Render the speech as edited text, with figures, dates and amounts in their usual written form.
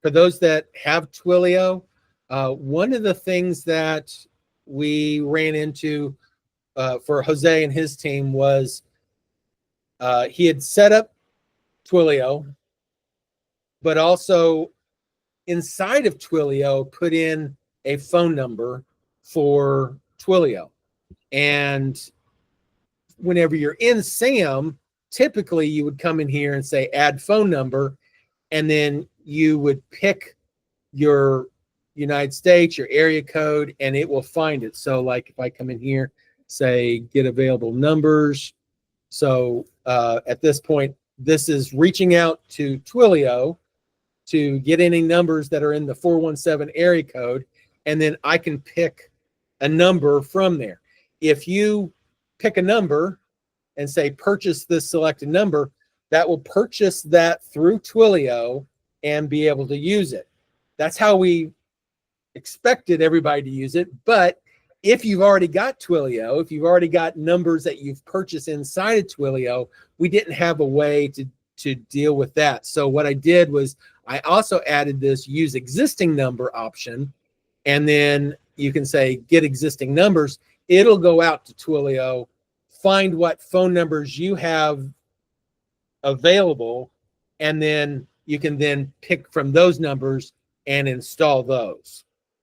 for those that have Twilio, one of the things that we ran into for Jose and his team was he had set up Twilio, but also inside of Twilio put in a phone number for Twilio. And whenever you're in SAM, typically you would come in here and say add phone number, and then you would pick your United States, your area code, and it will find it. So like if I come in here, say get available numbers. So at this point, this is reaching out to Twilio to get any numbers that are in the 417 area code, and then I can pick a number from there. If you pick a number and say purchase this selected number, that will purchase that through Twilio and be able to use it. That's how we expected everybody to use it. But if you've already got Twilio, if you've already got numbers that you've purchased inside of Twilio, we didn't have a way to deal with that. So what I did was I also added this use existing number option, and then you can say get existing numbers. It'll go out to Twilio, find what phone numbers you have available, and then you can then pick from those numbers and install those.